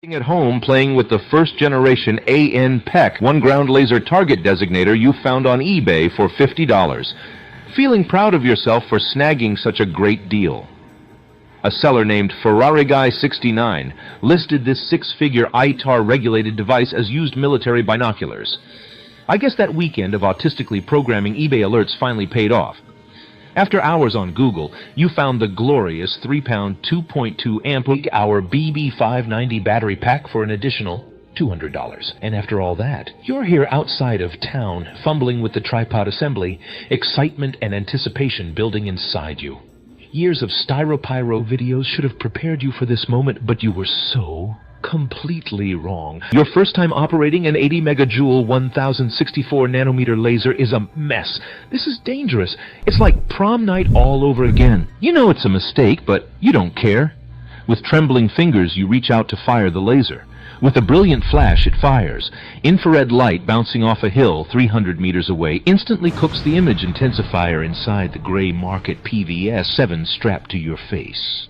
Sitting at home playing with the first generation AN PEC, one ground laser target designator you found on eBay for $50. Feeling proud of yourself for snagging such a great deal. A seller named Ferrari Guy 69 listed this six-figure ITAR-regulated device as used military binoculars. I guess that weekend of autistically programming eBay alerts finally paid off. After hours on Google, you found the glorious 3-pound 2.2 amp-hour BB590 battery pack for an additional $200. And after all that, you're here outside of town, fumbling with the tripod assembly, excitement and anticipation building inside you. Years of styropyro videos should have prepared you for this moment, but you were so completely wrong. Your first time operating an 80 megajoule 1064 nanometer laser is a mess. This is dangerous. It's like prom night all over again. You know it's a mistake, but you don't care. With trembling fingers, you reach out to fire the laser. With a brilliant flash, it fires. Infrared light bouncing off a hill 300 meters away instantly cooks the image intensifier inside the gray market PVS-7 strapped to your face.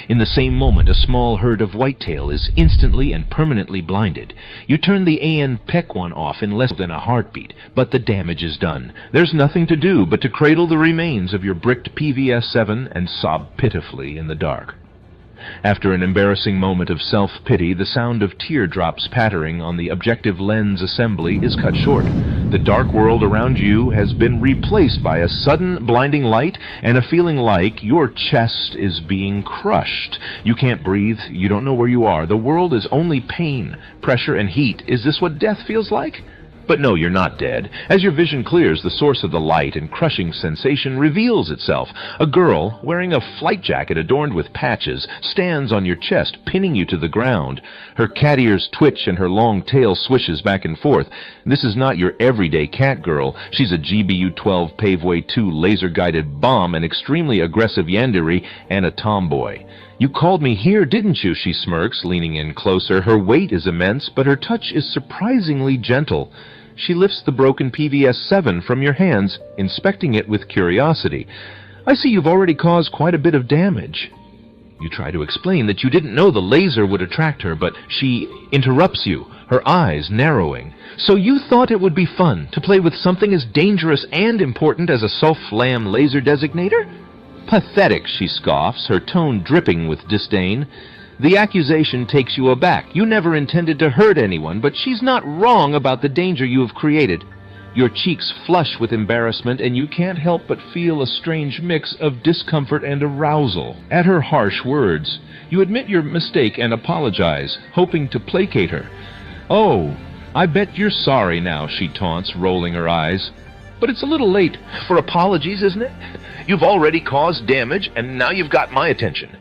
In the same moment, a small herd of whitetail is instantly and permanently blinded. You turn the AN PEC one off in less than a heartbeat, but the damage is done. There's nothing to do but to cradle the remains of your bricked PVS-7 and sob pitifully in the dark. After an embarrassing moment of self-pity, the sound of teardrops pattering on the objective lens assembly is cut short. The dark world around you has been replaced by a sudden blinding light and a feeling like your chest is being crushed. You can't breathe. You don't know where you are. The world is only pain, pressure, and heat. Is this what death feels like? But no, you're not dead. As your vision clears, the source of the light and crushing sensation reveals itself. A girl, wearing a flight jacket adorned with patches, stands on your chest, pinning you to the ground. Her cat ears twitch and her long tail swishes back and forth. This is not your everyday cat girl. She's a GBU-12 Paveway 2 laser-guided bomb, an extremely aggressive yandere, and a tomboy. You called me here, didn't you? She smirks, leaning in closer. Her weight is immense, but her touch is surprisingly gentle. She lifts the broken PVS-7 from your hands, inspecting it with curiosity. I see you've already caused quite a bit of damage. You try to explain that you didn't know the laser would attract her, but she interrupts you, her eyes narrowing. So you thought it would be fun to play with something as dangerous and important as a self-flam laser designator? Pathetic, she scoffs, her tone dripping with disdain. The accusation takes you aback. You never intended to hurt anyone, but she's not wrong about the danger you have created. Your cheeks flush with embarrassment, and you can't help but feel a strange mix of discomfort and arousal at her harsh words. You admit your mistake and apologize, hoping to placate her. Oh, I bet you're sorry now, she taunts, rolling her eyes. But it's a little late for apologies, isn't it? You've already caused damage, and now you've got my attention.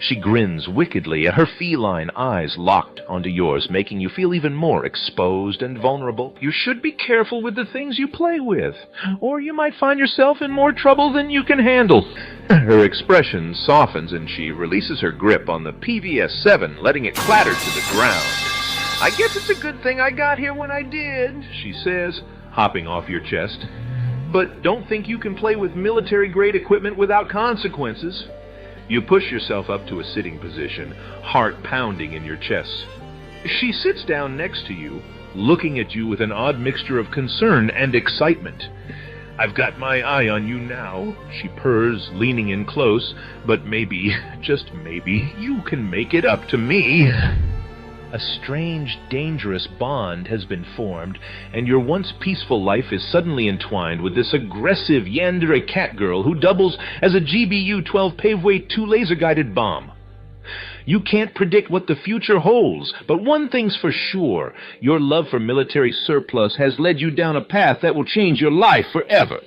She grins wickedly, her feline eyes locked onto yours, making you feel even more exposed and vulnerable. You should be careful with the things you play with, or you might find yourself in more trouble than you can handle. Her expression softens, and she releases her grip on the PVS-7, letting it clatter to the ground. I guess it's a good thing I got here when I did, she says, hopping off your chest. But don't think you can play with military-grade equipment without consequences. You push yourself up to a sitting position, heart pounding in your chest. She sits down next to you, looking at you with an odd mixture of concern and excitement. I've got my eye on you now, she purrs, leaning in close, but maybe, just maybe, you can make it up to me. A strange, dangerous bond has been formed, and your once peaceful life is suddenly entwined with this aggressive yandere cat girl who doubles as a GBU-12 Paveway 2 laser-guided bomb. You can't predict what the future holds, but one thing's for sure. Your love for military surplus has led you down a path that will change your life forever.